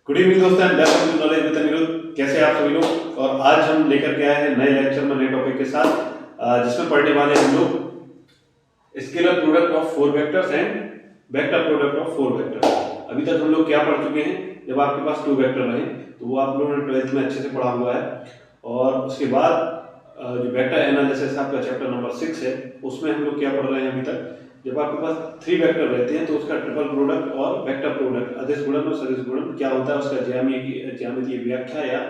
Good evening दोस्तों and welcome to knowledge with Aniruddh. कैसे हैं आप सभी लोग। और आज हम लेकर के आए हैं नए लेक्चर में नए टॉपिक के साथ, जिसमें पढ़ने वाले हैं हम लोग scalar product of four vectors and vector product of four vectors. अभी तक हम लोग क्या पढ़ चुके हैं, जब आपके पास टू वेक्टर रहे तो वो आप लोगों ने 12th में अच्छे से पढ़ा हुआ है। और उसके बाद जो वेक्टर एनालिसिस आपका चैप्टर नंबर 6 है, उसमें हम लोग क्या पढ़ रहे हैं अभी तक। जब आपके पास थ्री वेक्टर रहते हैं तो उसका ट्रिपल प्रोडक्ट और वेक्टर प्रोडक्ट, अदिश गुणन और सदिश गुणन क्या होता है, उसका ज्यामितीय व्याख्या या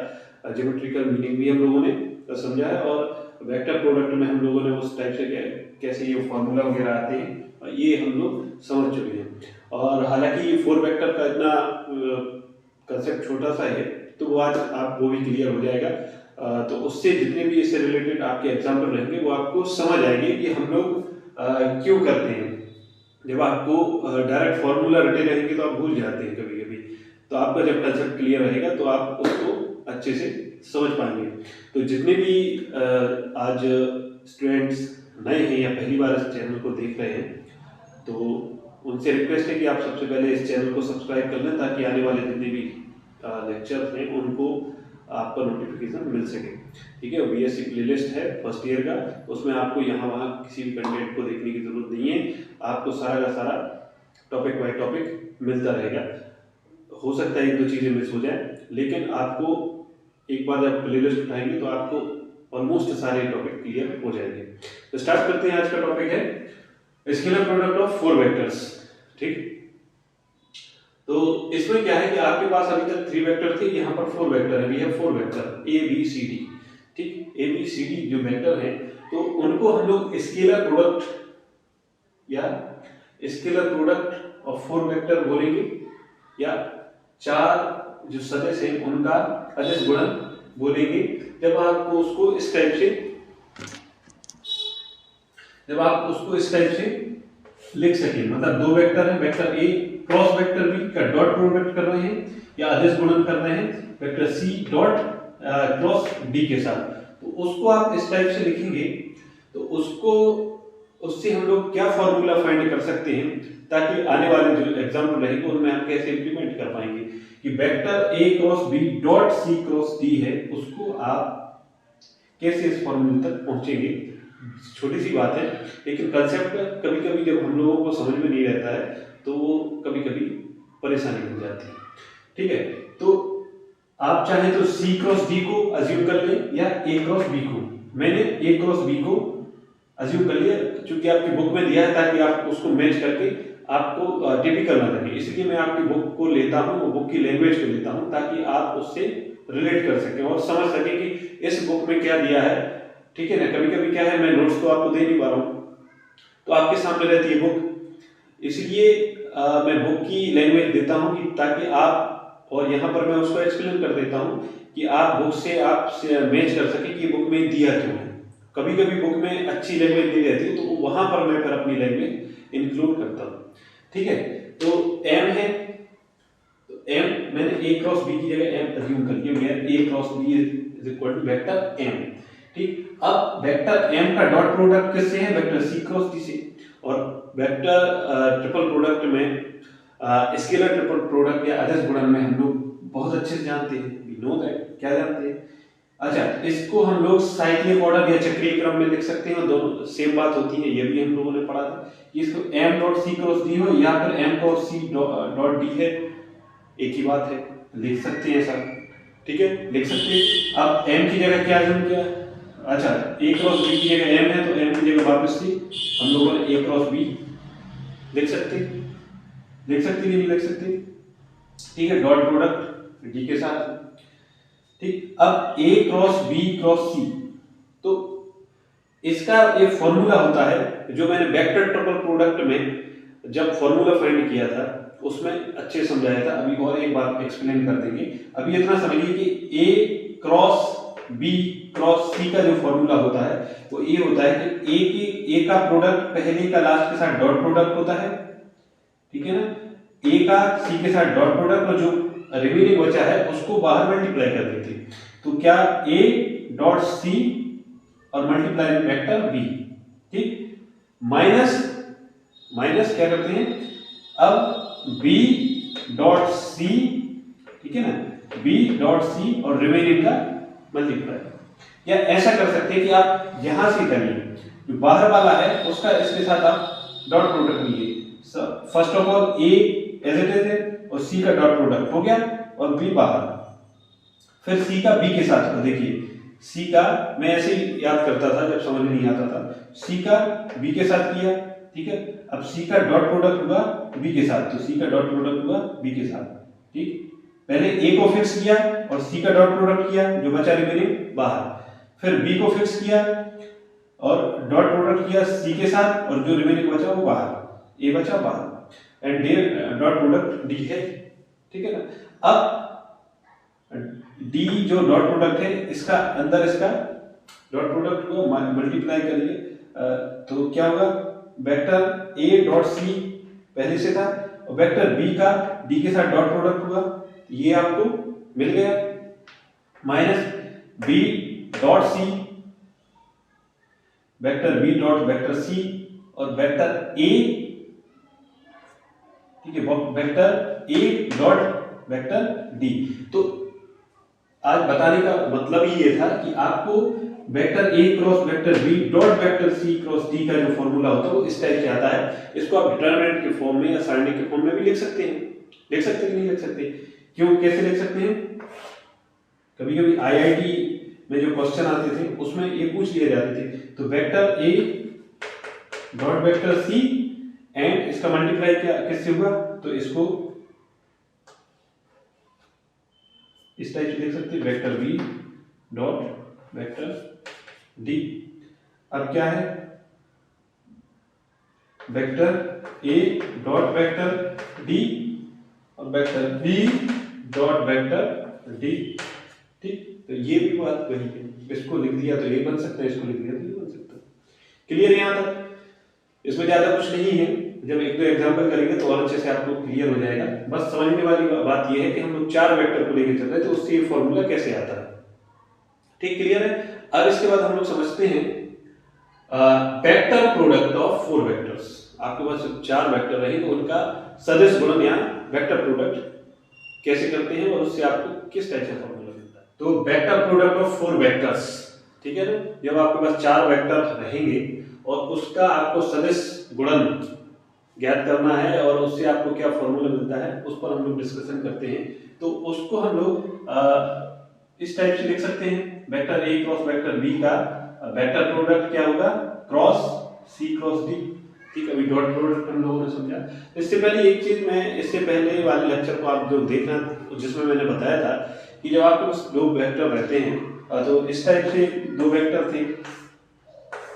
ज्योमेट्रिकल मीनिंग भी हम लोगों ने समझा है। और वेक्टर प्रोडक्ट में हम लोगों ने उस टाइप से कैसे ये फॉर्मूला वगैरह आते हैं ये हम लोग समझ चुके हैं। और हालांकि ये फोर वेक्टर का इतना कंसेप्ट छोटा सा है तो वो आज आप वो भी क्लियर हो जाएगा। तो उससे जितने भी इससे रिलेटेड आपके एग्जाम्पल रहेंगे वो आपको समझ आएंगे कि हम लोग क्यों करते हैं। जब आपको डायरेक्ट फॉर्मूला रटे रहेंगे तो आप भूल जाते हैं कभी कभी, तो आपका जब कंसेप्ट क्लियर रहेगा तो आप उसको अच्छे से समझ पाएंगे। तो जितने भी आज स्टूडेंट्स नए हैं या पहली बार इस चैनल को देख रहे हैं तो उनसे रिक्वेस्ट है कि आप सबसे पहले इस चैनल को सब्सक्राइब कर लें, ताकि आने वाले जितने भी लेक्चर्स हैं उनको आपका नोटिफिकेशन मिल सके। ठीक है, बीएससी प्लेलिस्ट है फर्स्ट ईयर का, उसमें आपको यहाँ वहाँ किसी भी कंटेंट को देखने की जरूरत नहीं है। आपको सारा का सारा टॉपिक बाय टॉपिक मिलता रहेगा। हो सकता है एक दो चीज़ें मिस हो जाए, लेकिन आपको एक बार जब प्लेलिस्ट उठाएंगे तो आपको ऑलमोस्ट सारे टॉपिक क्लियर हो जाएंगे। तो स्टार्ट करते हैं। आज का टॉपिक है scalar product of four vectors. ठीक, तो इसमें क्या है कि आपके पास अभी तक थ्री वेक्टर थे, यहाँ पर फोर वेक्टर है। We have four vector a B C d. ठीक, ए बी सी डी जो वेक्टर है तो उनको हम लोग स्केलर प्रोडक्ट या scalar product of four vector बोलेंगे, या चार जो सदिश हैं उनका अदिश गुणन बोलेंगे। जब आपको उसको इस टाइप से लिख सके, मतलब दो वेक्टर है, वेक्टर ए क्रॉस वेक्टर बी का डॉट प्रोडक्ट कर रहे हैं या अदिश गुणन कर रहे हैं vector c dot cross d के साथ, तो उसको आप इस टाइप से लिखेंगे। तो उससे हम लोग क्या फॉर्मूला फाइंड कर सकते हैं, ताकि आने वाले जो एग्जाम्पल रहेंगे उनमें हम कैसे इंप्लीमेंट कर पाएंगे कि वेक्टर ए क्रॉस बी डॉट सी क्रॉस डी है, उसको आप कैसे इस फॉर्मूले तक पहुंचेंगे। छोटी सी बात है, लेकिन कंसेप्ट कभी कभी जब हम लोगों को समझ में नहीं रहता है तो वो कभी कभी परेशानी हो जाती है। ठीक है, तो आप चाहे तो सी क्रॉस डी को अज्यूम कर लें या ए क्रॉस बी को। मैंने ए क्रॉस बी को अज्यूम कर लिया क्योंकि आपकी बुक में दिया है, ताकि आप उसको मैच करके आपको टिपिकल ना लगे, इसलिए मैं आपकी बुक को लेता हूँ, बुक की लैंग्वेज को लेता हूँ, ताकि आप उससे रिलेट कर सकें और समझ सकें कि इस बुक में क्या दिया है। ठीक है ना, कभी कभी क्या है मैं नोट्स तो आपको दे नहीं पा रहा हूँ, तो आपके सामने रहती है बुक, इसलिए मैं बुक की लैंग्वेज देता हूँ कि ताकि आप, और यहाँ पर मैं उसको एक्सप्लेन कर देता हूँ कि आप बुक से आप मैच कर सके कि बुक में दिया क्यों है। कभी कभी बुक में अच्छी लैंग्वेज दी रहती है तो वहां पर मैं फिर अपनी लैंग्वेज इंक्लूड करता हूँ। ठीक है, तो एम है, तो एम मैंने ए क्रॉस बी की जगह एम अज्यूम कर लिया, A cross B is equal to vector M. ठीक, अब वेक्टर एम का डॉट प्रोडक्ट किससे है, वेक्टर सी क्रॉस डी से। और वेक्टर ट्रिपल प्रोडक्ट में स्केलर ट्रिपल प्रोडक्ट या अदिश गुणन में हम लोग बहुत अच्छे से जानते हैं, वी नो दैट, क्या जानते हैं। अच्छा, इसको हम लोग साइक्लिक ऑर्डर या चक्रीय क्रम में लिख सकते हैं, और दोनों सेम बात होती है, ये भी हम लोगों ने पढ़ा था कि इसको m डॉट सी क्रॉस डी हो या फिर m cross c dot d है, एक ही बात है, लिख सकते हैं सर। ठीक है, लिख सकते हैं। अब m की जगह क्या अज्यूम किया, अच्छा a क्रॉस b की जगह m है तो m की जगह वापस से हम लोगों ने a क्रॉस b लिख सकते कि नहीं लिख सकते। ठीक है, डॉट प्रोडक्ट d के साथ। ठीक, अब a cross b cross c, तो इसका एक फॉर्मूला होता है जो मैंने वेक्टर ट्रिपल प्रोडक्ट में जब फॉर्मूला फाइंड किया था उसमें अच्छे समझाया था, अभी और एक बार एक्सप्लेन कर देंगे। अभी इतना समझिए कि a cross b cross c का जो फॉर्मूला होता है वो ये होता है कि a का प्रोडक्ट पहले का लास्ट के साथ डॉट प्रोडक्ट होता है। ठीक है ना, a का c के साथ डॉट प्रोडक्ट और जो रिमेनिंग बचा है उसको बाहर मल्टीप्लाई कर देते हैं, तो क्या a डॉट c और मल्टीप्लाई वेक्टर b। ठीक, माइनस क्या करते हैं, अब b डॉट c ठीक है ना, बी डॉट सी और रिमेनिंग का मल्टीप्लाई। या ऐसा कर सकते हैं कि आप यहां से करिए, जो बाहर वाला है उसका इसके साथ आप डॉट प्रोडक्ट लीजिए। First of all a as it is है और सी का डॉट प्रोडक्ट हो गया और बी बाहर, फिर सी का बी के साथ। देखिए सी का मैं ऐसे ही याद करता था जब समझ नहीं आता था, सी का बी के साथ किया, ठीक है। अब सी का डॉट प्रोडक्ट हुआ बी के साथ, तो सी का डॉट प्रोडक्ट हुआ बी के साथ, ठीक। पहले ए को फिक्स किया और सी का डॉट प्रोडक्ट किया, जो बचा रिमेनिंग बाहर, फिर बी को फिक्स किया और डॉट प्रोडक्ट किया सी के साथ और जो रिमेनिंग बचा वो बाहर, ए बचा बाहर, एंड डॉट प्रोडक्ट डी है, ठीक है ना। अब डी जो डॉट प्रोडक्ट है इसका अंदर इसका डॉट प्रोडक्ट को मल्टीप्लाई करिए, तो क्या होगा, वेक्टर ए डॉट सी पहले से था और वेक्टर बी का डी के साथ डॉट प्रोडक्ट हुआ, ये आपको मिल गया, minus b dot c, vector B dot vector c और वेक्टर ए, ठीक है, वेक्टर ए डॉट वेक्टर डी। तो आज बताने का मतलब ही ये था कि आपको वेक्टर ए cross vector B dot vector सी क्रॉस डी का जो फॉर्मूला होता है वो इस टाइप से आता है। इसको आप डिटरमिनेंट के फॉर्म में या सारणी के फॉर्म में भी लिख सकते हैं, लिख सकते हैं कि नहीं लिख सकते, क्यों, कैसे लिख सकते हैं, कभी कभी आईआईटी में जो क्वेश्चन आते थे उसमें ये पूछ लिए जाते थे, तो vector A dot vector C and इसका मल्टीप्लाई क्या किससे हुआ, तो इसको इस टाइप से लिख सकते हैं, vector B dot vector D. अब क्या है, वेक्टर ए डॉट वेक्टर डी और vector B dot vector D, ठीक। तो ये भी बात वही है, इसको लिख दिया तो ये बन सकता है, इसको लिख दिया तो ये बन सकता है। क्लियर है यहां तक, इसमें ज्यादा कुछ नहीं है, जब एक दो एग्जांपल करेंगे तो और अच्छे से आपको क्लियर हो जाएगा। बस समझने वाली बात यह है कि हम लोग 4 वेक्टर को लेकर चल रहे हैं तो उससे ये फॉर्मूला कैसे आता है, ठीक, क्लियर है। अब इसके बाद हम लोग समझते हैं वेक्टर प्रोडक्ट ऑफ 4 वेक्टर्स। आपके पास 4 वेक्टर रहे तो उनका सदिश गुणन या वेक्टर प्रोडक्ट कैसे करते हैं और उससे आपको किस टाइप से फॉर्मूला मिलता है। तो वेक्टर प्रोडक्ट ऑफ 4 वेक्टर्स, ठीक है ना, जब आपके पास 4 वेक्टर रहेंगे और उसका आपको सदिश गुणन ज्ञात करना है और उससे आपको क्या फॉर्मूला मिलता है उस पर हम लोग डिस्कशन करते हैं। तो उसको हम लोग इस टाइप से लिख सकते हैं, वेक्टर ए क्रॉस वेक्टर बी का वेक्टर प्रोडक्ट क्या होगा, क्रॉस सी क्रॉस डी, ठीक। अभी डॉट प्रोडक्ट हम लोगों ने समझा। इससे पहले एक चीज मैं, इससे पहले वाले लेक्चर को आप जो देखना, जिसमें मैंने बताया था कि जब आपके पास 2 वेक्टर रहते हैं तो इस टाइप से 2 वेक्टर थे,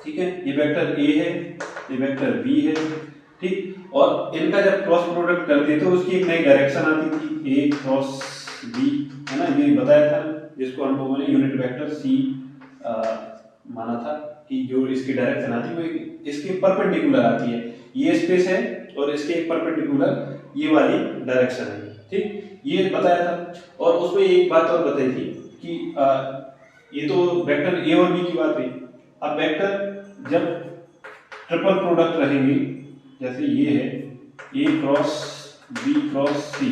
ठीक है, ये वेक्टर ए है, ये वेक्टर बी है, ठीक। और इनका जब क्रॉस प्रोडक्ट करते तो उसकी एक नई डायरेक्शन आती थी, ए क्रॉस बी, है ना, ये बताया था, जिसको हम लोगों ने यूनिट वेक्टर सी माना था कि जो इसकी डायरेक्शन आती है वो इसके परपेंडिकुलर आती है, ये स्पेस है और इसके एक परपेंडिकुलर ये वाली डायरेक्शन है, ठीक, ये बताया था। और उसमें एक बात और बताई थी कि ये तो वेक्टर ए और बी की बात हुई। अब वेक्टर जब ट्रिपल प्रोडक्ट रहेंगे, जैसे ये है ए क्रॉस बी क्रॉस सी,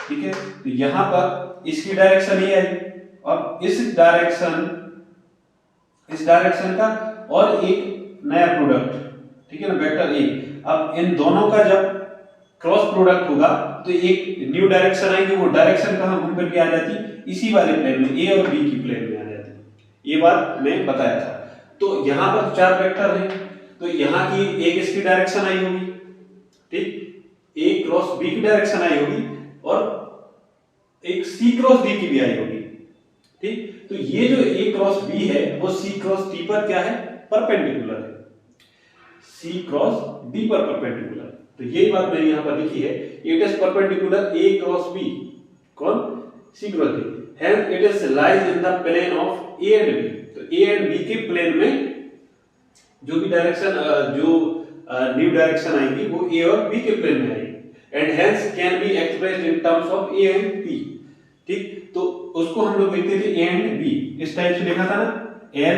ठीक है, तो यहां पर इसकी डायरेक्शन ये आई और इस डायरेक्शन का और एक नया प्रोडक्ट, ठीक है ना, वेक्टर ए। अब इन दोनों का जब क्रॉस प्रोडक्ट होगा तो एक न्यू डायरेक्शन आएगी, वो डायरेक्शन कहां घूम करके आ जाती, इसी वाले प्लेन में, ए और बी की प्लेन में आ जाती। ये बात मैं बताया था। तो यहां पर 4 वेक्टर हैं तो यहां की एक इसकी डायरेक्शन आई होगी, ठीक, ए क्रॉस बी की डायरेक्शन आई होगी और एक सी क्रॉस डी की भी आई होगी, ठीक। तो ये जो ए क्रॉस बी है वो सी क्रॉस डी पर क्या है, परपेंडिकुलर है, सी क्रॉस डी पर परपेंडिकुलर। तो यही बात मैंने यहां पर लिखी है, it is perpendicular A cross B, कौन, C cross D, hence it is lies in the plane of A and B. तो ए एंड बी के प्लेन में जो भी डायरेक्शन, जो न्यू डायरेक्शन आएगी वो ए और बी के प्लेन में आएगी, and hence can be expressed in terms of A and b, ठीक। तो उसको हम लोग लिखते थे ए एंड बी, इस टाइप से लिखा था ना, l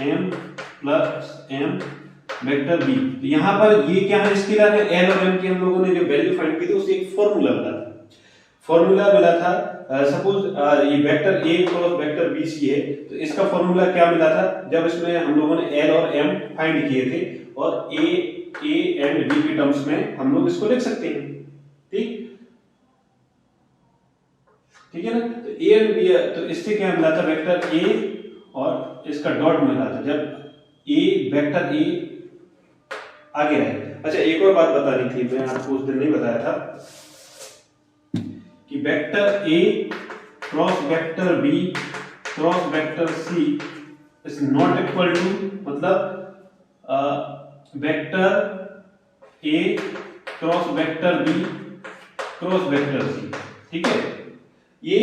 m plus m vector b. तो यहां पर ये क्या है, स्केलर है, एल और एम की हम लोगों ने जो वैल्यू फाइंड की थी उससे एक फॉर्मूला बना था। फॉर्मूला मिला था, सपोज ये वेक्टर ए क्रॉस वेक्टर बी सी है, तो इसका फॉर्मूला क्या मिला था जब इसमें हम लोगों ने एल और एम फाइंड किए थे, और ए एंड बी के टर्म्स में हम लोग इसको लिख सकते हैं। ठीक है ना। तो ए एंड बी, तो इससे क्या मिला था, वेक्टर ए और इसका डॉट मिला था जब ए वेक्टर ए आगे है। अच्छा, एक और बात बतानी थी, मैं आपको उस दिन नहीं बताया था कि vector A cross vector B cross vector C is not equal to, मतलब वेक्टर ए cross vector B cross vector C. ठीक है, ये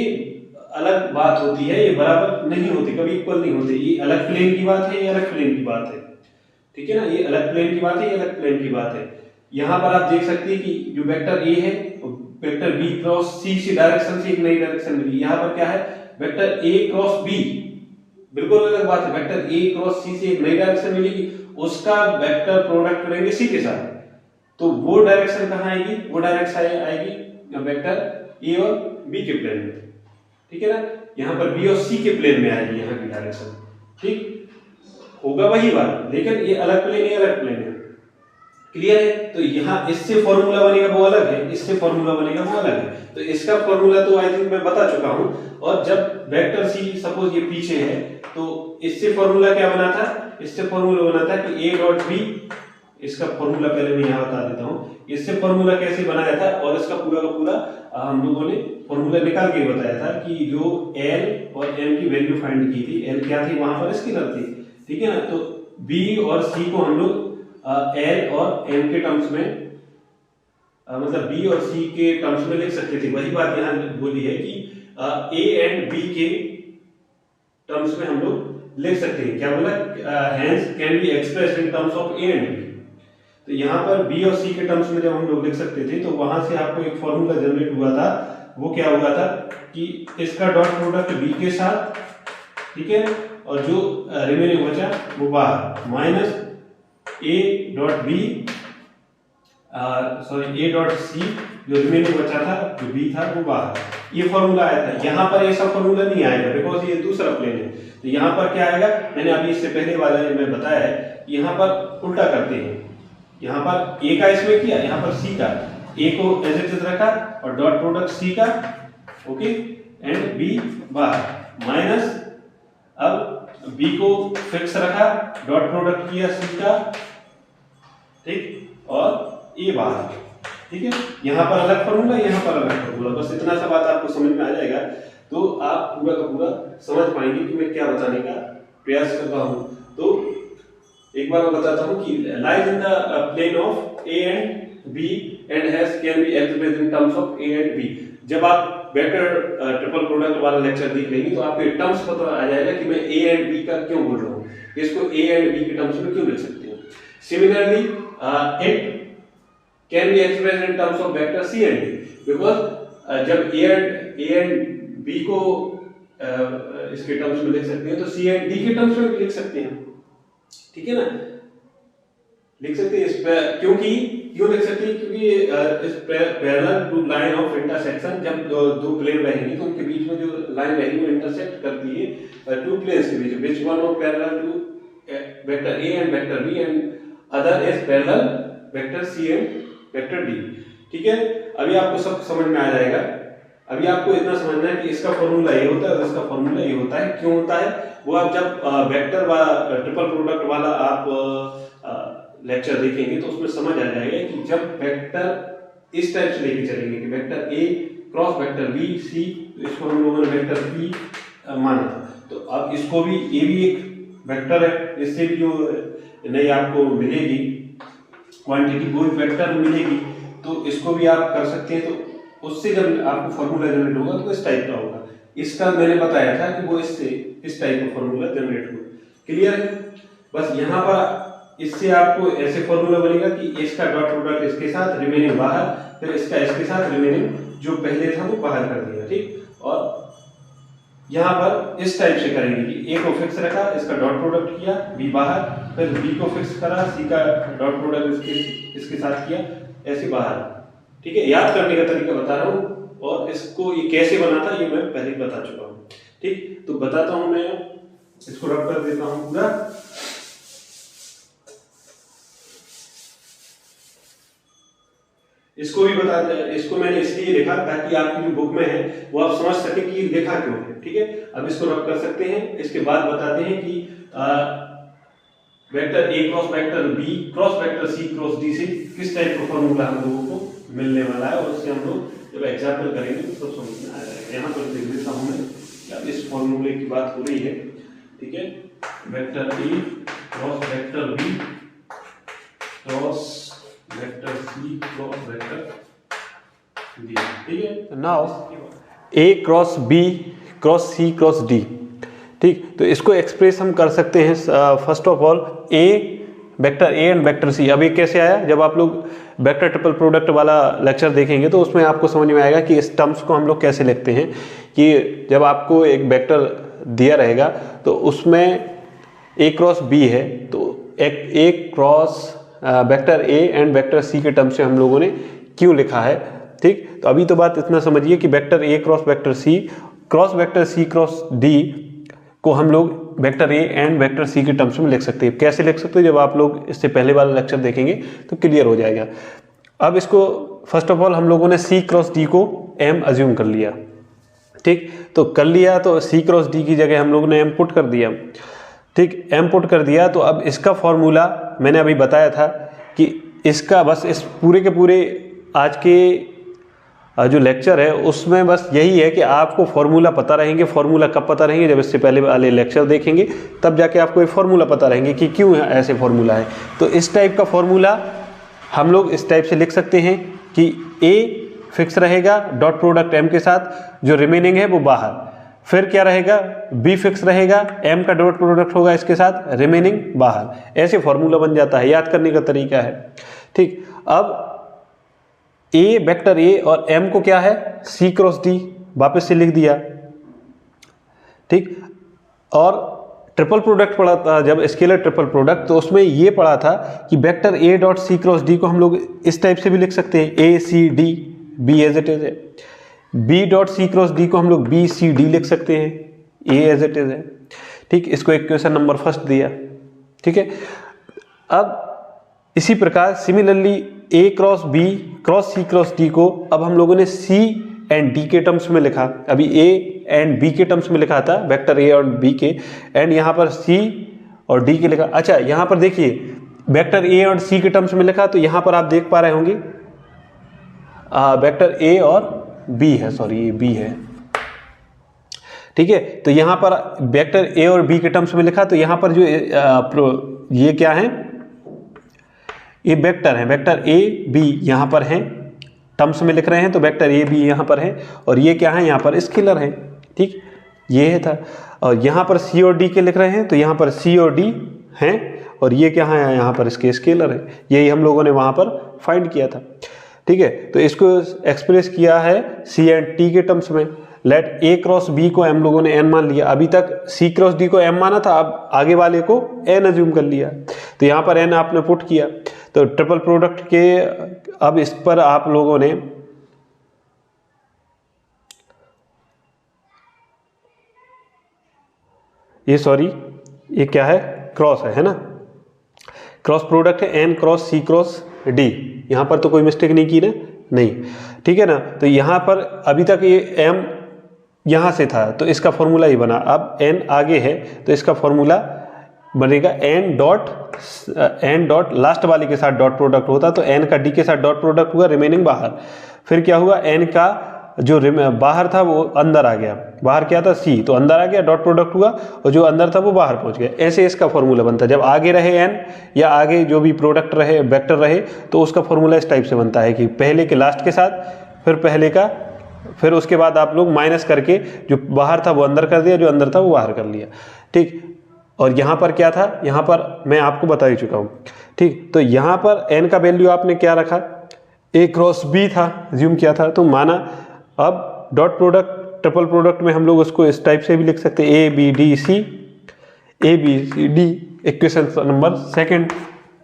अलग बात होती है, ये बराबर नहीं होती, कभी इक्वल नहीं होती। ये अलग प्लेन की बात है, ये अलग प्लेन की बात है। ठीक है ना, ये अलग प्लेन की बात है, ये अलग प्लेन की बात है। यहां पर आप देख सकते हैं कि जो वेक्टर ए है वेक्टर बी क्रॉस सी से डायरेक्शन से एक नई डायरेक्शन मिली। यहां पर क्या है, वेक्टर ए क्रॉस बी, बिल्कुल अलग बात है। वेक्टर ए क्रॉस सी से एक नई डायरेक्शन मिलेगी, उसका वेक्टर प्रोडक्ट करेंगे सी के साथ, तो वो डायरेक्शन कहां आएगी, वो डायरेक्शन आएगी वेक्टर ए और बी के प्लेन में। ठीक है ना, यहां पर बी और सी के प्लेन में आएगी यहां की डायरेक्शन। ठीक होगा वही बात, लेकिन ये अलग प्लेन है, अलग प्लेन है। क्लियर है। तो यहाँ इससे फॉर्मूला बनेगा वो अलग है, इससे फॉर्मूला बनेगा वो अलग है। तो इसका फॉर्मूला तो आई थिंक मैं बता चुका हूं। और जब वेक्टर सी सपोज ये पीछे है, तो इससे फॉर्मूला क्या बना था, इससे फॉर्मूला बना था कि ए डॉट बी, इसका फॉर्मूला पहले मैं यहाँ बता देता हूँ। इससे फॉर्मूला कैसे बनाया था, और इसका पूरा का पूरा हम लोगों ने फॉर्मूला निकाल के बताया था कि जो एल और एम की वैल्यू फाइंड की थी, एल क्या थी वहां पर स्केलर थी। ठीक है ना, तो बी और सी को हम लोग एल और एम के टर्म्स में मतलब बी और सी के टर्म्स में लिख सकते थे। वही बात यहाँ बोली है कि ए एंड बी के टर्म्स में हम लोग लिख सकते हैं। क्या बोला, hence can be expressed in terms of A and B. तो यहाँ पर बी और सी के टर्म्स में जब हम लोग लिख सकते थे, तो वहां से आपको एक फॉर्मूला जनरेट हुआ था। वो क्या हुआ था कि इसका डॉट प्रोडक्ट बी के साथ, ठीक है, और जो रिमेनिंग बचा वो बाहर, minus a dot b sorry a dot c, जो रिमेनिंग बचा था जो बी था वो बाहर। ये फॉर्मूला आया था। यहाँ पर ऐसा फॉर्मूला नहीं आएगा बिकॉज ये दूसरा प्लेन है। तो यहाँ पर क्या आएगा, मैंने अभी इससे पहले वाले में बताया है, यहाँ पर उल्टा करते हैं। यहाँ पर ए का इसमें किया, यहाँ पर सी का, ए को एज इट इज रखा और डॉट प्रोडक्ट सी का, ओके, एंड बी बाहर, माइनस अब बी को फिक्स रखा, डॉट प्रोडक्ट किया सी का, ठीक, और ए बाहर। ठीक है, यहाँ पर अलग फॉर्मूला, यहाँ पर अलग फॉर्मूला, बस इतना सा बात आपको समझ में आ जाएगा, तो आप पूरा का पूरा समझ पाएंगे कि मैं क्या बताने का प्रयास कर रहा हूँ। तो एक बार मैं बताता हूँ कि lies in the plane of A and B and has can be expressed in terms of A and B. जब आप वेक्टर ट्रिपल प्रोडक्ट वाला लेक्चर देख लेंगे तो आपके टर्म्स पता आ जाएगा कि मैं ए एंड बी का क्यों बोल रहा हूँ, इसको ए एंड बी के टर्म्स में क्यों लिख सकते हैं। Similarly it can be expressed in terms of vector C and D, because जब ए एंड बी को इसके टर्म्स में लिख सकते हैं तो सी एंड डी के टर्म्स में भी लिख सकते हैं। ठीक है ना, लिख सकते हैं इस पे, क्योंकि क्यों लिख सकते हैं, क्योंकि इस parallel to line of intersection, जब दो प्लेन रहेंगे तो उनके बीच में जो लाइन रहेगी वो इंटरसेक्ट करती है टू प्लेन्स के बीच, which one of parallel to vector A and vector B and other is parallel vector C and vector D. ठीक है, अभी आपको सब समझ में आ जाएगा। अभी आपको इतना समझना है कि इसका फॉर्मूला ये होता है और इसका फॉर्मूला ये होता है। क्यों होता है वो आप जब वेक्टर वाला ट्रिपल प्रोडक्ट वाला आप लेक्चर देखेंगे तो उसमें समझ आ जाएगा कि जब वेक्टर इस टाइप से लेके चलेंगे कि वेक्टर ए क्रॉस वेक्टर बी सी, तो इसको हम लोगों ने वेक्टर बी माना था। तो अब इसको भी, ये भी एक वेक्टर है, इससे भी जो नई आपको मिलेगी क्वांटिटी कोई वेक्टर मिलेगी, तो इसको भी आप कर सकते हैं। तो उससे जब आपको फॉर्मूला जनरेट होगा तो इस टाइप का होगा। इसका मैंने बताया था कि वो इससे इस टाइप का फॉर्मूला जनरेट होगा। क्लियर है, बस यहाँ पर इससे आपको ऐसे फॉर्मूला बनेगा कि इसका डॉट प्रोडक्ट इसके साथ, रिमेनिंग बाहर, फिर इसका इसके साथ, रिमेनिंग जो पहले था वो बाहर कर दिया। ठीक, और यहाँ पर इस टाइप से करेंगे कि ए को फिक्स रखा, इसका डॉट प्रोडक्ट किया, बी बाहर, फिर बी को फिक्स करा, सी का डॉट प्रोडक्ट इसके साथ किया, ऐसे बाहर। ठीक है, याद करने का तरीका बता रहा हूँ, और इसको ये कैसे बना था ये मैं पहले ही बता चुका हूँ। ठीक, तो बताता हूँ मैं, इसको रब कर देता हूँ पूरा। इसको भी बता, इसको मैंने इसलिए लिखा ताकि आपकी जो बुक में है वो आप समझ सके कि लिखा क्यों है। ठीक है, अब इसको रब कर सकते हैं। इसके बाद बताते हैं कि वेक्टर ए cross vector B cross vector सी क्रॉस डी से किस टाइप का फॉर्मूला हम लोगों को मिलने वाला है, और उससे हम लोग जब एग्जाम्पल करेंगे तो सब समझ में आ जाएगा। यहाँ पर देख देता हूँ मैं, अब इस फॉर्मूले की बात हो रही है। ठीक है, वेक्टर ए cross vector B cross vector सी क्रॉस वेक्टर डी। ठीक है, now A cross B cross C cross D. ठीक, तो इसको एक्सप्रेस हम कर सकते हैं first of all A vector A and vector C. अब ये कैसे आया, जब आप लोग वेक्टर ट्रिपल प्रोडक्ट वाला लेक्चर देखेंगे तो उसमें आपको समझ में आएगा कि इस टर्म्स को हम लोग कैसे लिखते हैं। कि जब आपको एक वेक्टर दिया रहेगा तो उसमें ए क्रॉस बी है, तो एक A cross vector A and vector C के टर्म से हम लोगों ने क्यों लिखा है। ठीक, तो अभी तो बात इतना समझिए कि वेक्टर ए क्रॉस वेक्टर सी क्रॉस डी को हम लोग vector A and vector C के टर्म्स में लिख सकते हैं। कैसे लिख सकते हैं, जब आप लोग इससे पहले वाला लेक्चर देखेंगे तो क्लियर हो जाएगा। अब इसको फर्स्ट ऑफ ऑल हम लोगों ने सी क्रॉस डी को एम अज्यूम कर लिया। ठीक, तो कर लिया, तो सी क्रॉस डी की जगह हम लोगों ने एम पुट कर दिया। ठीक, एम पुट कर दिया, तो अब इसका फॉर्मूला मैंने अभी बताया था कि इसका बस इस पूरे के पूरे आज के जो लेक्चर है उसमें बस यही है कि आपको फॉर्मूला पता रहेंगे। फॉर्मूला कब पता रहेंगे, जब इससे पहले वाले लेक्चर देखेंगे तब जाके आपको ये फॉर्मूला पता रहेंगे कि क्यों ऐसे फॉर्मूला है। तो इस टाइप का फॉर्मूला हम लोग इस टाइप से लिख सकते हैं कि ए फिक्स रहेगा डॉट प्रोडक्ट एम के साथ, जो रिमेनिंग है वो बाहर। फिर क्या रहेगा, बी फिक्स रहेगा, एम का डॉट प्रोडक्ट होगा इसके साथ, रिमेनिंग बाहर। ऐसे फॉर्मूला बन जाता है, याद करने का तरीका है। ठीक, अब ए वेक्टर ए और एम को क्या है सी क्रॉस डी वापस से लिख दिया। ठीक, और ट्रिपल प्रोडक्ट पढ़ा था जब स्केलर ट्रिपल प्रोडक्ट, तो उसमें ये पढ़ा था कि वेक्टर ए डॉट सी क्रॉस डी को हम लोग इस टाइप से भी लिख सकते हैं, A C D, B as it is है। बी डॉट सी क्रॉस डी को हम लोग बी सी डी लिख सकते हैं, ए एज इट इज है। ठीक, इसको इक्वेशन नंबर फर्स्ट दिया। ठीक है, अब इसी प्रकार सिमिलरली ए cross B cross C cross D को अब हम लोगों ने सी एंड डी के टर्म्स में लिखा। अभी ए एंड बी के टर्म्स में लिखा था, वेक्टर ए और बी के, एंड यहाँ पर सी और डी के लिखा। अच्छा, यहाँ पर देखिए वेक्टर ए और सी के टर्म्स में लिखा, तो यहाँ पर आप देख पा रहे होंगे वेक्टर ए और बी है, सॉरी ये बी है। ठीक है, तो यहाँ पर वेक्टर ए और बी के टर्म्स में लिखा, तो यहाँ पर जो ये क्या है, ये वेक्टर है, वेक्टर ए बी यहाँ पर है, टर्म्स में लिख रहे हैं, तो वेक्टर ए बी यहाँ पर है, और ये क्या है यहाँ पर स्केलर है। ठीक, ये था, और यहाँ पर सी और डी के लिख रहे हैं, तो यहाँ पर सी और डी हैं, और ये क्या है यहाँ पर इसके स्केलर है। यही हम लोगों ने वहाँ पर फाइंड किया था। ठीक है, तो इसको एक्सप्रेस किया है सी एंड टी के टर्म्स में। लेट ए क्रॉस बी को हम लोगों ने एन मान लिया। अभी तक सी क्रॉस डी को एम माना था, अब आगे वाले को एन अज्यूम कर लिया, तो यहाँ पर एन आपने पुट किया। तो ट्रिपल प्रोडक्ट के अब इस पर आप लोगों ने ये क्या है, क्रॉस है ना, क्रॉस प्रोडक्ट है N cross C cross D. यहाँ पर तो कोई मिस्टेक नहीं की ना, नहीं। ठीक है ना, तो यहाँ पर अभी तक ये एम यहाँ से था, तो इसका फॉर्मूला ही बना। अब एन आगे है, तो इसका फॉर्मूला बनेगा एन डॉट लास्ट वाले के साथ डॉट प्रोडक्ट होता, तो एन का डी के साथ डॉट प्रोडक्ट हुआ, रिमेनिंग बाहर। फिर क्या हुआ, एन का जो बाहर था वो अंदर आ गया। बाहर क्या था, सी, तो अंदर आ गया, डॉट प्रोडक्ट हुआ, और जो अंदर था वो बाहर पहुंच गया। ऐसे इसका फॉर्मूला बनता है। जब आगे रहे एन या आगे जो भी प्रोडक्ट रहे, वेक्टर रहे, तो उसका फॉर्मूला इस टाइप से बनता है कि पहले के लास्ट के साथ, फिर पहले का, फिर उसके बाद आप लोग माइनस करके जो बाहर था वो अंदर कर दिया, जो अंदर था वो बाहर कर लिया। ठीक, और यहाँ पर क्या था, यहाँ पर मैं आपको बता ही चुका हूँ। ठीक, तो यहाँ पर एन का वैल्यू आपने क्या रखा, ए क्रॉस बी था, ज्यूम किया था, तो माना। अब डॉट प्रोडक्ट ट्रिपल प्रोडक्ट में हम लोग उसको इस टाइप से भी लिख सकते हैं, A B D C, A B C D, equation number second.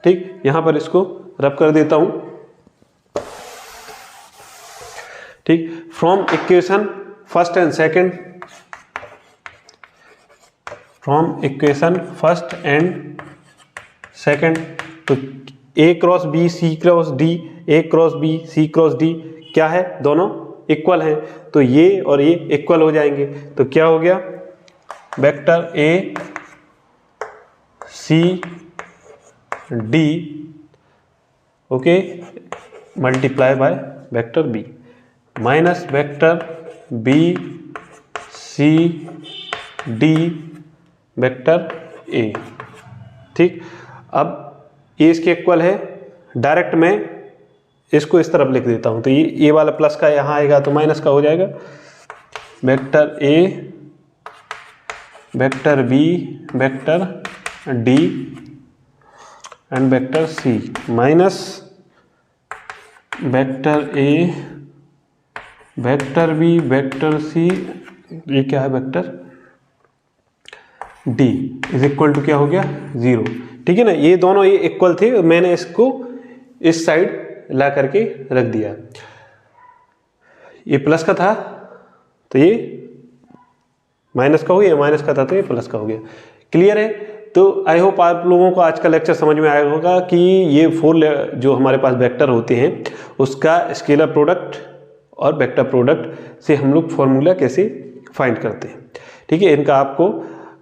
ठीक, यहाँ पर इसको रब कर देता हूँ। ठीक, from equation first and second, from equation first and second, तो A cross B C cross D, A cross B C cross D क्या है, दोनों इक्वल हैं, तो ये और ये इक्वल हो जाएंगे। तो क्या हो गया, vector A C D, okay, multiply by vector B minus vector B C D vector ए। ठीक, अब ये इसके इक्वल है, डायरेक्ट मैं इसको इस तरफ लिख देता हूं, तो ये वाला प्लस का यहाँ आएगा तो माइनस का हो जाएगा। Vector A vector B vector D and vector C minus vector A vector B vector C, ये क्या है vector D is equal to क्या हो गया 0। ठीक है ना, ये दोनों ये इक्वल थे, मैंने इसको इस साइड ला करके रख दिया। ये प्लस का था तो ये माइनस का हो गया, माइनस का था तो ये प्लस का हो गया। क्लियर है? तो आई होप आप लोगों को आज का लेक्चर समझ में आया होगा कि ये 4 जो हमारे पास वेक्टर होते हैं उसका स्केलर प्रोडक्ट और वेक्टर प्रोडक्ट से हम लोग फॉर्मूला कैसे फाइंड करते हैं। ठीक है, इनका आपको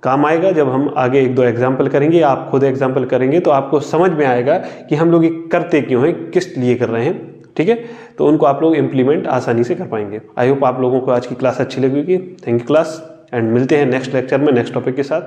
काम आएगा जब हम आगे 1-2 एग्जाम्पल करेंगे, आप खुद एग्जाम्पल करेंगे तो आपको समझ में आएगा कि हम लोग ये करते क्यों हैं, किस लिए कर रहे हैं। ठीक है, तो उनको आप लोग इम्प्लीमेंट आसानी से कर पाएंगे। आई होप आप लोगों को आज की क्लास अच्छी लगी होगी। थैंक यू क्लास, एंड मिलते हैं नेक्स्ट लेक्चर में नेक्स्ट टॉपिक के साथ।